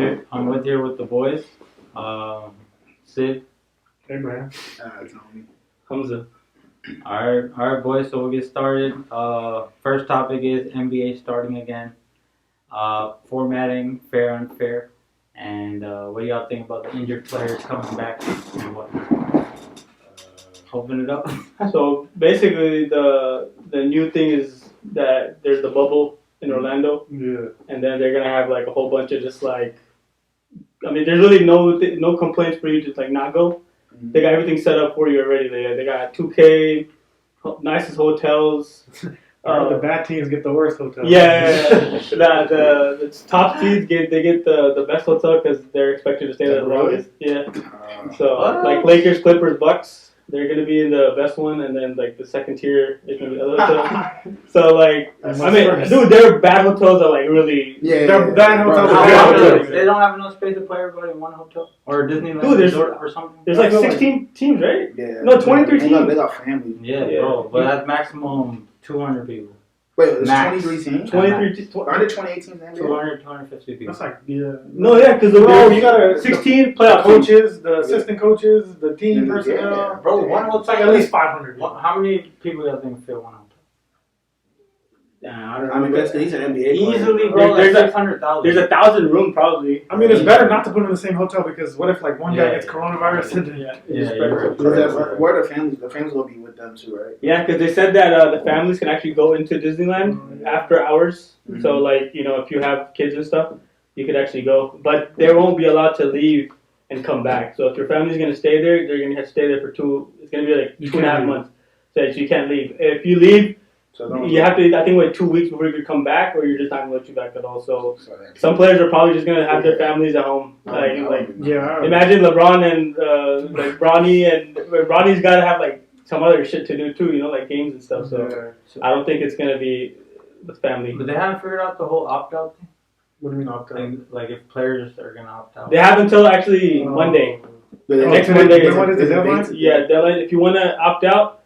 with here with the boys. Sid. Hey, man. Tony. Hamza. All right, boys. So we'll get started. First topic is NBA starting again. Formatting, fair, unfair, and what do y'all think about the injured players coming back and whatnot? Open it up. So basically, the new thing is that there's the bubble in Orlando, and then they're gonna have like a whole bunch of just like, I mean, there's really no complaints for you to like not go. Mm-hmm. They got everything set up for you already. They got 2K, nicest hotels. The bad teams get the worst hotels. Yeah. The top seeds get the best hotel because they're expected to stay there the longest. Yeah. So like Lakers, Clippers, Bucks. They're gonna be in the best one, and then like the second tier is gonna be the other hotel. So like, dude, their bad hotels are like really. They're bad hotels. They don't have enough space to play everybody in one hotel or Disneyland resort or something. There's like 16 teams, right? Yeah. No, 23 teams. They got families. Yeah, bro. But that's maximum 200 people. Wait, it's 23 teams? 23 teams. Aren't there 28 teams in the NBA? 250 people. That's like, No, yeah, because you got 16 playoff coaches, the assistant coaches, the team personnel. Yeah. Bro, one hotel. It's like at least 500. How many people do you think fit one hotel? Yeah, I don't know. I mean, that's he's an NBA player. Easily, bro. There's 600,000. There's 1,000 room probably. I mean, it's better not to put them in the same hotel because what if like one guy gets coronavirus and Where are the families? The families will be with them too, right? Yeah, because they said that the families can actually go into Disneyland after hours. Mm-hmm. So like, you know, if you have kids and stuff, you could actually go. But they won't be allowed to leave and come back. So if your family's going to stay there, they're going to have to stay there for it's going to be like 2.5 months. So you can't leave. If you leave, you have to, I think, wait 2 weeks before you can come back, or you're just not going to let you back at all. So some players are probably just going to have their families at home. Imagine LeBron and like Bronny's got to have like some other shit to do too, you know, like games and stuff. So I don't think it's going to be with family. But they haven't figured out the whole opt-out thing? What do you mean opt-out? Like if players are going to opt out? They have until actually Monday. Next Monday. What is the deadline? Yeah, deadline. If you want to opt out,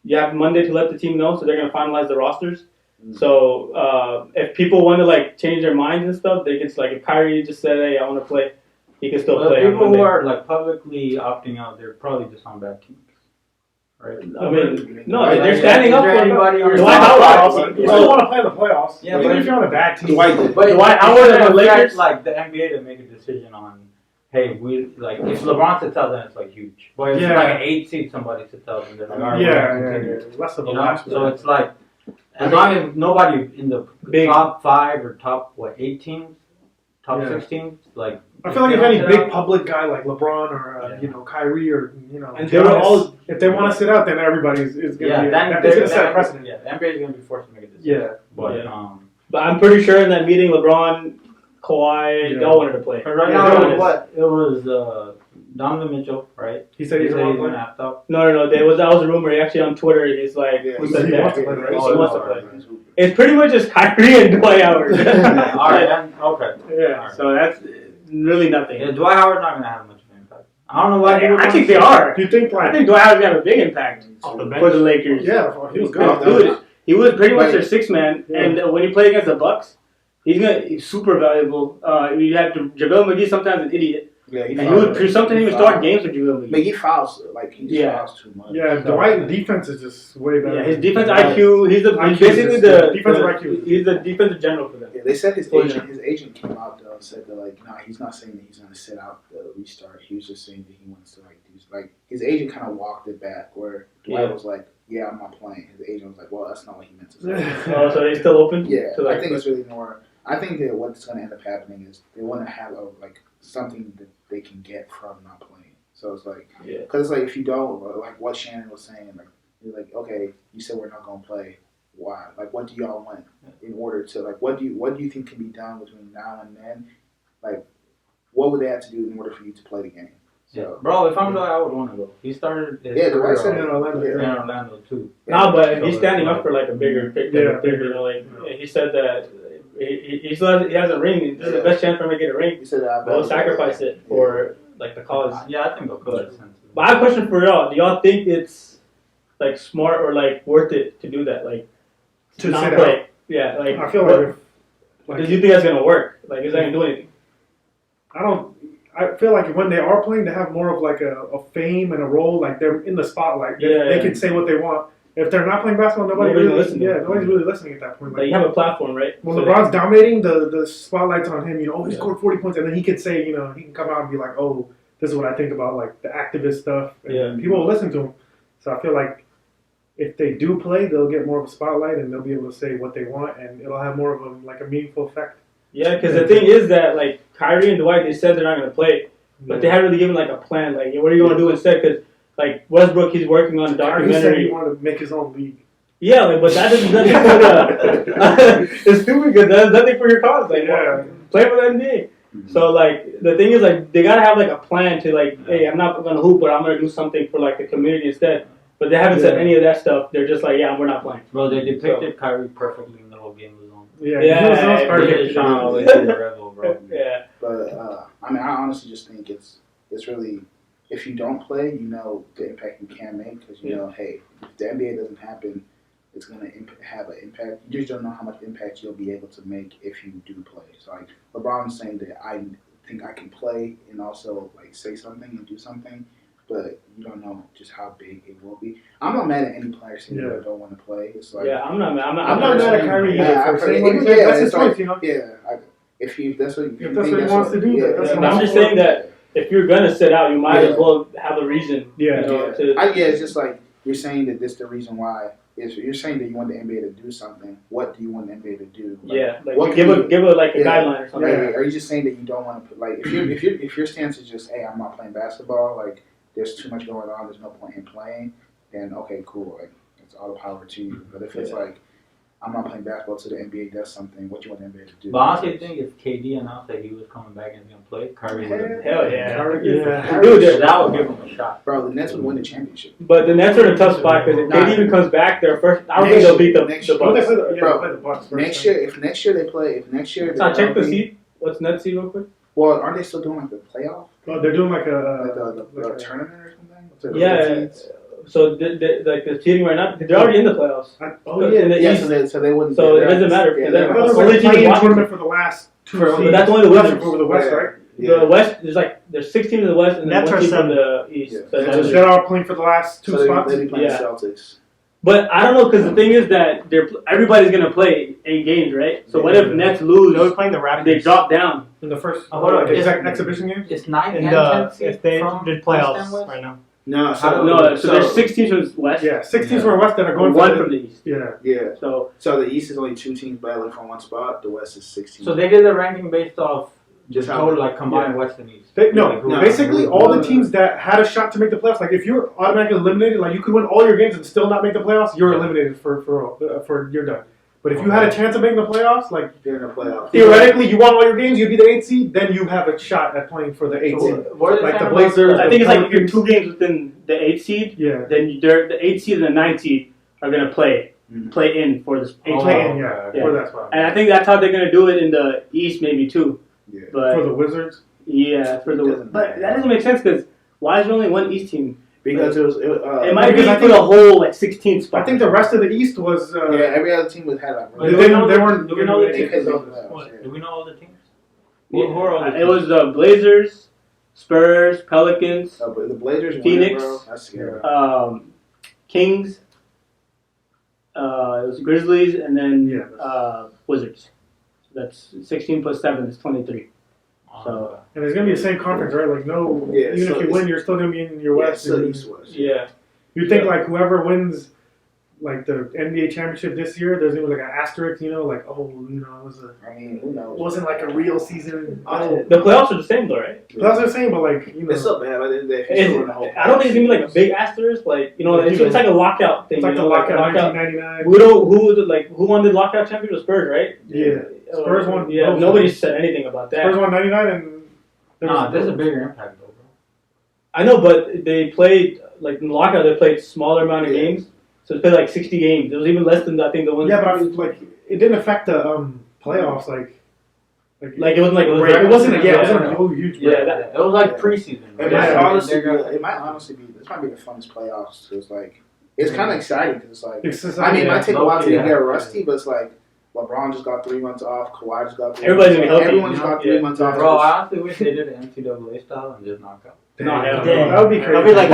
you have Monday to let the team know, so they're going to finalize the rosters. Mm-hmm. So if people want to like change their minds and stuff, they can like if Kyrie just said, "Hey, I want to play," he can still play. People who are like publicly opting out, they're probably just on bad teams, right? I mean, no, they're standing up for anybody. Dwight Howard. You still want to play the playoffs, yeah, even if you're on a bad team. Dwight Howard and the Lakers, like the NBA, to make a decision on. Hey, we like if LeBron sits out, then it's like huge. But if it's like an 8 seed, somebody sits out, and they're like, all right, less of a match. So it's like as long as nobody in the top 5 or top 8 teams, top 6 teams, like I feel like if any big public guy like LeBron or you know Kyrie or you know, and they're all if they want to sit out, then everybody's is going to be going to set a precedent. Yeah, the NBA is going to be forced to make a decision. But I'm pretty sure in that meeting, LeBron, Kawhi, they all wanted to play. Right now, it was Donovan Mitchell, right? He said he's going to opt out. No. That was a rumor. He actually on Twitter, he's like, he wants to play, right? He wants to play. It's pretty much just Kyrie and Dwight Howard. All right, okay. Yeah, so that's really nothing. Yeah, Dwight Howard's not going to have much of an impact. I don't know why. I think they are. Do you think? I think Dwight Howard's going to have a big impact for the Lakers. Yeah, he was good. Dude, he was pretty much their sixth man, and when he played against the Bucks, he's super valuable. You have to JaVale McGee's sometimes an idiot. Yeah, sometimes he would start games with JaVale McGee. But he fouls fouls too much. Yeah, Dwight's defense is just way better. Yeah, his defense IQ. He's basically the defensive IQ. He's the defensive general for them. Yeah, they said his agent came out though and said that like, nah, he's not saying that he's gonna sit out the restart. He was just saying that he wants to like do his agent kind of walked it back where Dwight was like, yeah, I'm not playing. His agent was like, well, that's not what he meant to say. Oh, so they're still open? Yeah, I think it's really more. I think that what's going to end up happening is they want to have something that they can get from not playing. So it's like, because it's like if you don't, like what Shannon was saying, like you're like, okay, you said we're not going to play. Why? Like, what do y'all want in order to like? What do you think can be done between now and then? Like, what would they have to do in order for you to play the game? So, bro, if I'm Dwight, I would want to go. He started his Dwight said in Orlando too. No, but he's standing up for like a bigger picture. You know, like he said that he has a ring. This is the best chance for him to get a ring. He said that he'll sacrifice it for like the cause. Yeah, I think they'll go. But I have a question for y'all. Do y'all think it's like smart or like worth it to do that? Like to not play? Yeah, like I feel like do you think that's gonna work? Like, is that gonna do anything? I feel like when they are playing, they have more of like a fame and a role. Like they're in the spotlight. They can say what they want. If they're not playing basketball, nobody's really listening at that point. Like you have a platform, right? When LeBron's dominating, the spotlight's on him. He scored 40 points, and then he can say, he can come out and be like, oh, this is what I think about like the activist stuff. And people will listen to him. So I feel like if they do play, they'll get more of a spotlight, and they'll be able to say what they want, and it'll have more of a meaningful effect. Yeah, because the thing is that like Kyrie and Dwight, they said they're not going to play, but they haven't really given like a plan. Like, what are you going to do instead? Because like Westbrook, he's working on a documentary. He said he wanted to make his own league. Yeah, like, but that doesn't nothing for the. It's stupid because that's nothing for your cause. Like, play for the NBA. Mm-hmm. So like the thing is like they gotta have like a plan to like, hey, I'm not gonna hoop, but I'm gonna do something for like the community instead. But they haven't said any of that stuff. They're just like, yeah, we're not playing. Bro, they depicted Kyrie perfectly in the whole game was on. Yeah, perfect. Yeah. But I mean, I honestly just think it's really, if you don't play, the impact you can make because hey, if the NBA doesn't happen, it's gonna have an impact. You just don't know how much impact you'll be able to make if you do play. So like LeBron's saying that I think I can play and also like say something and do something. But you don't know just how big it will be. I'm not mad at any player saying that don't want to play. It's like I'm not mad. I'm not mad at Kyrie either. That's his choice, if that's what he wants to do, I'm just saying that if you're gonna sit out, you might as well have a reason. It's just like you're saying that this is the reason why. You're saying that you want the NBA to do something. What do you want the NBA to do? Like give a guideline or something. Are you just saying that you don't want to put like if your stance is just, hey, I'm not playing basketball, like there's too much going on, there's no point in playing, then okay, cool, like it's all the power to you. But if it's like I'm not playing basketball till the NBA does something, what do you want the NBA to do? But honestly, I think if KD announced that he was coming back and gonna play, Kyrie would. Hell yeah. Dude, that would give him a shot. Bro, the Nets would win the championship. But the Nets are in a tough spot because if KD even comes back, their first, I don't think they'll beat the Bucks. Next year, if next year they play, check the seed. What's Nets seed real quick? Well, aren't they still doing like the playoff? Oh, they're doing like a tournament or something? Yeah. So like the seeding right now, they're already in the playoffs. So they wouldn't. So it doesn't matter. Only team tournament for the last two seeds. But that's only the Wizards over the West, right? Yeah. The West, there's 6 teams in the West and then 1 team from the East. Yeah. So they're all playing for the last two spots. They'll be playing the Celtics. But I don't know because the thing is that everybody's gonna play 8 games, right? So what if Nets lose? They're playing the Raptors. They drop down in the first exhibition game. It's 9 and 10 if they did playoffs right now. So there's 6 teams from the West. Yeah, 6 teams from the West that are going one from the East. Yeah. So the East is only 2 teams battling for one spot. The West is 6 teams. So they did the ranking based off just total like combined West and East. Basically all the teams that had a shot to make the playoffs. Like if you're automatically eliminated, like you could win all your games and still not make the playoffs, you're eliminated for you're done. But if you had a chance of making the playoffs, like you're in the playoffs. Theoretically, you won all your games, you'd be the 8th seed, then you have a shot at playing for the 8th seed. Like the Blazers. I think it's like if you're 2 games within the 8th seed, then the 8th seed and the 9th seed are gonna play in for this. Play in, for that spot. And I think that's how they're gonna do it in the East, maybe too. Yeah. But for the Wizards. Yeah, but that doesn't make sense because why is there only 1 East team? Because it might be for the whole 16th spot. I think the rest of the East was every other team was had like. Do we know all the teams? It was the Blazers, Spurs, Pelicans, but the Blazers, Phoenix, that's scary. Kings. It was Grizzlies and then Wizards. That's 16 plus 7 is 23. So and it's gonna be the same conference, right? Like even if you win, you're still gonna be in your West. Yeah. You think like whoever wins, like the NBA championship this year, there's gonna be like an asterisk, it was who knows? It wasn't like a real season. The playoffs are the same though, right? The playoffs are the same, but like it's still bad. I don't think it's gonna be like a big asterisk. Like it's like a lockout thing. It's like the lockout 1999. Who won the lockout championship? Spurs, right? Yeah. Spurs won. Yeah, nobody said anything about that. Spurs won 99 and there's a bigger impact though, bro. I know, but they played like in the lockout. They played smaller amount of games, so they played like 60 games. It was even less than I think the one. Yeah, but it didn't affect the playoffs. Like it wasn't like it wasn't a huge. Yeah, it was like preseason. It might honestly be. This might be the funnest playoffs. So it's like it's kind of exciting because it's like. I mean, it might take a while to get rusty, but it's like. LeBron just got 3 months off. Kawhi just got 3 Everybody's months gonna off. be healthy. Everyone's got 3 months off. Bro, I honestly wish they did an NCAA style and just knock out. No, hell Damn, no. that would be crazy. That'd be like,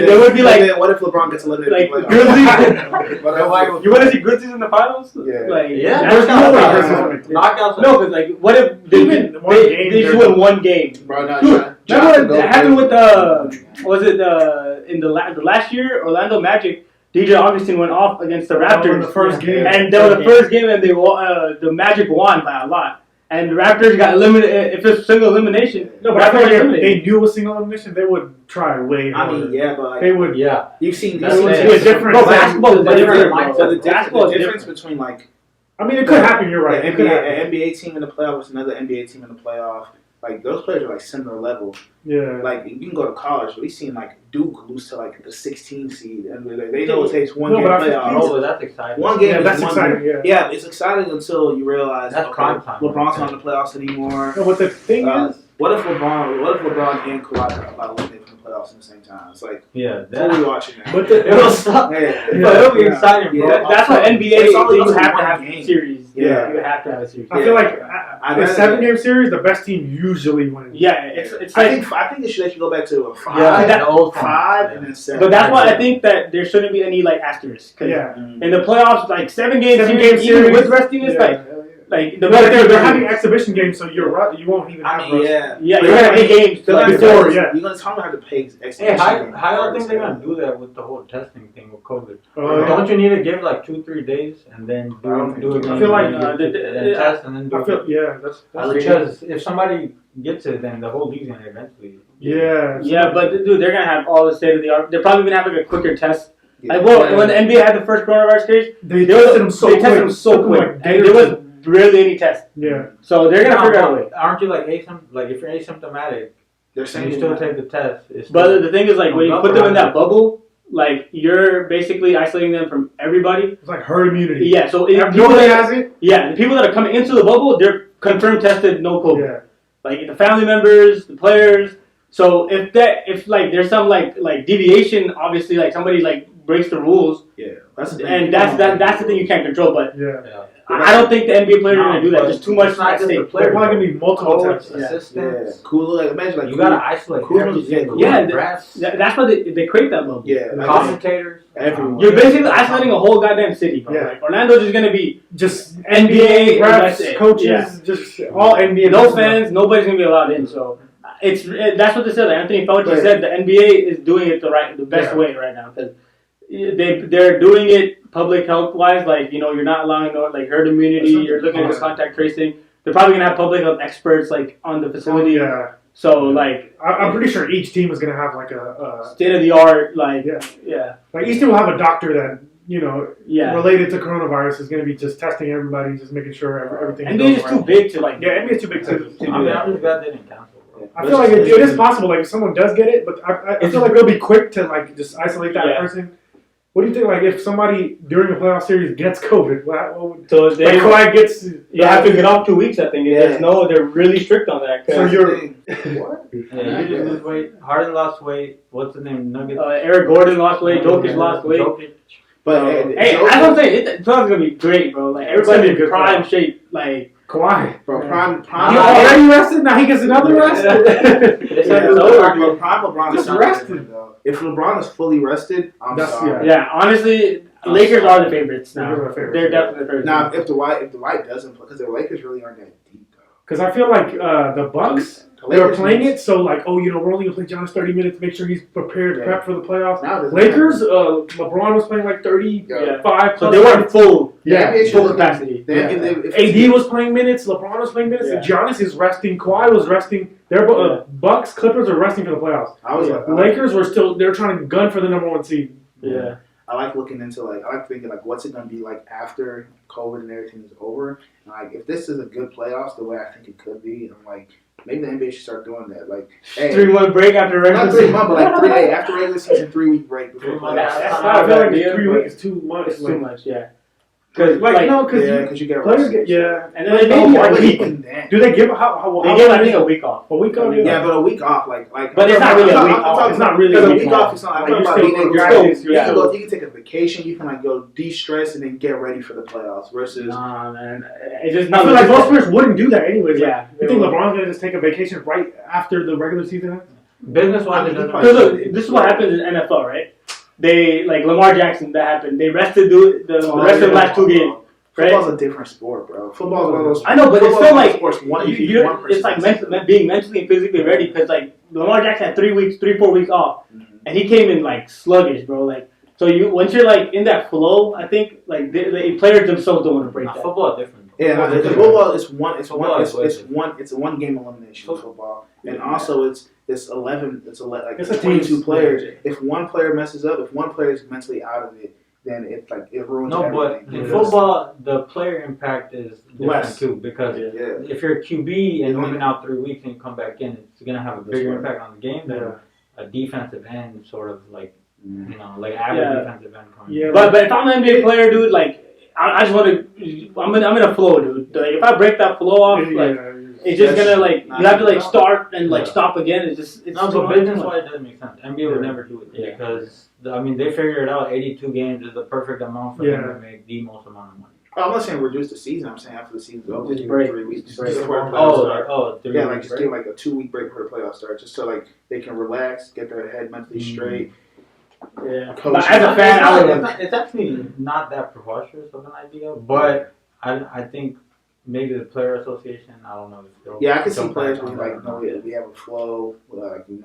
There would be like what if LeBron gets eliminated? like in the playoffs? Grizzlies. You want to see Grizzlies in the finals? Yeah. Like Yeah, that's no way not- Grizzlies. Knockouts. No, because like, what if they Even one game, they just win one game? Bro, no, Dude, John remember goes what happened with crazy. was it in the last year Orlando Magic? DJ Augustin went off against the Raptors in the first game. and that was the first game, and they the Magic won by a lot. And the Raptors got eliminated. If it's single elimination, No, but I Raptors feel like if eliminated. they knew it was single elimination, they would try way I harder. mean, yeah, but like, They would. Yeah. you've seen That's these it. It's different. Bro, basketball is But different. different So the, Basketball is difference between like I mean, it could happen. You're right. an It could happen. NBA team in the playoff versus another NBA team in the playoff, like those players are like similar level. Yeah. Like you can go to college, but we've seen like Duke lose to like the 16 seed, and they know it takes one No, game but I think playoff. Oh, that's exciting. One game Yeah, is that's one exciting. game. Yeah. Yeah, it's exciting until you realize That's prime time. LeBron's not in the playoffs anymore. No, but the thing is, What if LeBron and Kawhi got eliminated from the playoffs at the same time? It's like Yeah, who are we watching that? but the, it'll suck. Yeah. But it'll be exciting, bro. Yeah. That's what NBA. It's only You have to one have game. series. Yeah. You have to have a series. I feel like I'd a rather- 7-game series, the best team usually wins. Yeah, it's I like. think they should go back to a 5, Yeah, that- the old form. 5, and then 7. But that's why I think that there shouldn't be any like asterisks. 'Cause Yeah. in the playoffs, like 7-game Seven-game series, even series. with resting, it's Yeah. like the But better they're having exhibition games, so you're right. You won't even have I mean, rest. yeah. Yeah, But you're gonna have 8 games. They're Like, like, before, yeah. You're gonna tell me how to pay Hey, exhibition. how y'all think they're gonna do that with the whole testing thing with COVID? Oh, yeah. Don't you need to give like 2-3 days and then I don't do think it? so. I feel like, and then test and then do I feel, yeah, that's because if somebody gets it, then the whole league's gonna eventually. yeah. Yeah, but dude, they're gonna have all the state of the art. They're probably gonna have like a quicker test. Yeah. Like, well, when the NBA had the first coronavirus case, They they tested them so they quick. tested them so Took them quick, like a day and or there was two. barely any test. Yeah. So they're gonna No, figure out a way. but aren't you like if you're asymptomatic, They're and saying you still take the test? It's But still, the thing is, like, when you put them in that bubble, like you're basically isolating them from everybody. It's like herd immunity. Yeah. So If people nobody that, has it, yeah, the people that are coming into the bubble, they're confirmed tested, no COVID. yeah. Like the family members, the players. So if there's some like deviation, obviously like somebody like breaks the rules, Yeah, that's the thing. and that's the thing you can't control. But Yeah. I don't think the NBA players are gonna do that. Just too much It's not at just the stake. players. They're probably gonna be multiple coach, tests. Yeah, assistants. cool. Like imagine like You gotta isolate Kuzma- every single yeah, one. Refs, That's why they create that bubble. yeah, like, commentators, everyone. You're basically isolating a whole goddamn city, bro. Yeah. Like Orlando's just gonna be Just NBA, NBA and that's refs, it. coaches, Yeah. just all NBA. no fans, nobody's gonna be allowed in. So that's what they said. Like Anthony Fauci But- said the NBA is doing it the best Yeah. way right now because they're doing it public health wise. Like you're not allowing like herd immunity. You're looking at the contact tracing. They're probably gonna have public health experts like on the facility. Yeah. So like I'm pretty sure each team is gonna have like a state of the art. Like yeah. Like each team will have a doctor that yeah. related to coronavirus is gonna be just testing everybody, just making sure everything. NBA is too big to like. Yeah, NBA is too big to I mean, I'm just glad they didn't cancel, bro. I feel like it is possible. Like if someone does get it, but I feel like they'll be quick to like just isolate that Yeah. person. What do you think? Like if somebody during a playoff series gets COVID, what would So they like Kawhi gets? you have to get off 2 weeks. I think Yeah. they're really strict on that. 'Cause, So you're what? Yeah, you just lose weight. Harden lost weight. What's the name? Nuggets. Eric Gordon lost weight. Jokic lost weight. Jokic. But Hey, that's what I'm saying. It's gonna be great, bro. Like It's gonna everybody's be in good, prime bro. shape. Like Kawhi. Bro, He prime. already rested. Now he gets another rest. It's Yeah, over, prime dude. LeBron Just is not rested. different, though. If LeBron is fully rested, I'm That's- sorry. yeah, honestly, I'm Lakers sorry. are the favorites now. Lakers are favorites. They're definitely the favorites. Now, if Dwight doesn't play, because the Lakers really aren't that deep, though. Because I feel like the Bucks, The they were Lakers playing need- it, so like, we're only gonna play Giannis 30 minutes, make sure he's prepared, Yeah. prep for the playoffs. Now there's- Lakers, LeBron was playing like 35 so plus they weren't minutes. full, Yeah, NBA should full look- capacity. they- if- AD was playing minutes, LeBron was playing minutes, and Giannis is resting. Kawhi was resting. They're Bucks, Clippers are resting for the playoffs. I was like, Lakers were they're trying to gun for the number 1 seed. Yeah. I like looking into I like thinking what's it gonna be like after COVID and everything is over. And like if this is a good playoffs the way I think it could be, I'm like maybe the NBA should start doing that. Like, hey, 3-month break after regular not 3 season. months, but like 3 hey, after regular season, 3-week break before 3 playoffs. months. That's I not a feel bad like idea, 3 but weeks is too much. It's too much, yeah. Because because you get players rested. and then they maybe go a one week. week. Do they give how They give I think a week off. a week off? Yeah, but a week off, like. But it's not really a week off. It's not really because a a week week off. It's not. I'm Like, talking you're about still being able practice. you can take a vacation. You can like go de-stress and then get ready for the playoffs. Versus, Nah, man, it's just I not. feel like most players wouldn't do that anyways. Yeah. You think LeBron's gonna just take a vacation right after the regular season ends? Business wise, I mean, Because look, this is what happens in NFL, right? They like Lamar Jackson. That happened. They rested the rest of the last 2 games. Right? football's a different sport, bro. Football's one of those. I know, but it's still like sports. One it's like being mentally and physically ready because like Lamar Jackson had 3-4 weeks off, and he came in like sluggish, bro. Like so once you're like in that flow, I think like the players themselves don't want to break that. Football is different. Yeah, because football is it's one game elimination football, and also it's 11 like It's a 22 team. players. If one player messes up, if one player is mentally out of it, then it ruins No, but everything. in football, the player impact is different Less. too because Yeah. if you're a QB and you've been out 3 weeks and you come back in, it's gonna have a bigger That's right. impact on the game than Yeah. a defensive end, sort of like like average Yeah. defensive end coming. Yeah. But if I'm an NBA player, dude, like I just want to. I'm in a flow, dude. Like if I break that flow off, like it's just gonna like you have to like start and like stop again. It's No, too but much. business wise, it doesn't make sense. NBA would never do it because I mean they figured it out. 82 games is the perfect amount for them to make the most amount of money. I'm not saying reduce the season. I'm saying after the season's over, Just give break. 3 weeks. Just Just break. before the playoffs start. 3 Yeah, like weeks just give like a 2-week break before the playoffs start, just so like they can relax, get their head mentally straight. Yeah. Coach- But as a fan, I would. It's actually not that preposterous of an idea, but I think maybe the player association. I don't know. If they'll Yeah, I can see jump players back be on like, that. no, we have a flow, like we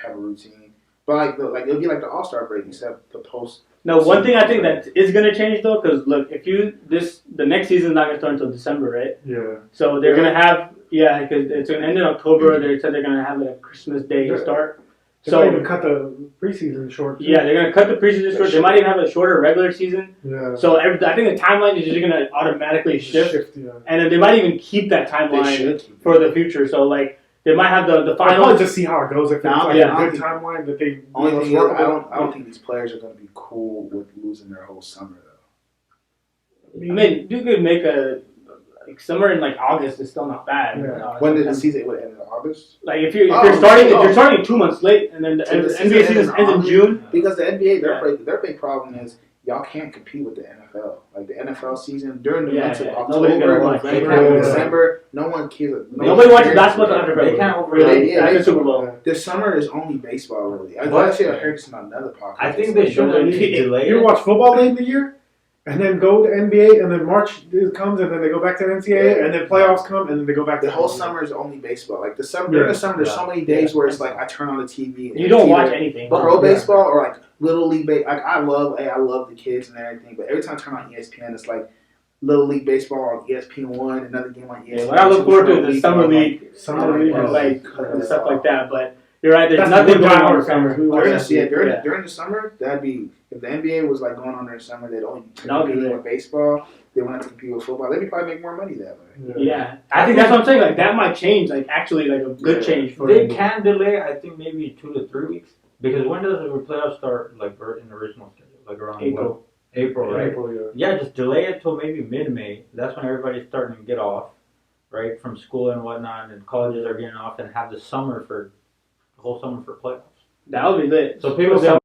have a routine. But like it'll be like the All-Star break, except the post. No, one thing I think that is gonna change though, because look, if the next season's not gonna start until December, right? Yeah. So they're gonna have because it's gonna end in October. They said they're gonna have like a Christmas Day start. They So might even cut the preseason short. too. yeah, they're gonna cut the preseason short. They might even have a shorter regular season. Yeah. So I think the timeline is just gonna automatically shift, Yeah. and then they might even keep that They timeline should for the future. So like they might have the I'll probably final. just see how it goes. If it's Nah, like yeah. a good timeline that they Only thing is, workable. I don't think these players are going to be cool with losing their whole summer though. I mean, you could make a like summer in like August is still not bad. Yeah. When did the season would end in August? Like if you're Oh, starting oh. if you're starting 2 months late and then the So the NBA season season ends ends in in August? June. Because the NBA, Yeah. their big problem is y'all can't compete with the NFL. Like the NFL season during the Yeah, months of yeah. Nobody's October, gonna watch. November, Yeah. December, no one cares. Nobody watches basketball after They February. can't Really. Yeah, After they- Super Bowl. The summer is only baseball, really. But- Actually, I heard this on another podcast. I think they should at least delay You it. watch football late in the year, and then go to NBA, and then March comes, and then they go back to NCAA, and then playoffs come, and then they go back to The whole NBA. summer is only baseball. Like the summer, during the summer, there's so many days where it's like I turn on the TV. And You don't it's watch either anything. pro Yeah. baseball or like little league. Like I love the kids and everything. But every time I turn on ESPN, it's like little league baseball on ESPN1, another game on ESPN. Yeah, what I look forward to is the summer league, Summer league, bro. like and stuff like that. But you're right. There's That's nothing the going on diehard in summer. fans. We watch During that. during the summer, that'd be if the NBA was like going on during the summer, they'd only That would be compete lit. with baseball. They wouldn't have to compete with football. They'd probably make more money that way. Yeah, I think that's what I'm saying. Like that might change. Like actually, like a good Yeah. change for They NBA. can delay. I think maybe 2 to 3 weeks because when does the playoffs start? Like in the original schedule, like around April. what? April, right? April, yeah. Yeah, just delay it till maybe mid-May. That's when everybody's starting to get off, right, from school and whatnot, and colleges are getting off, and have the whole summer for playoffs. That would be lit. So people say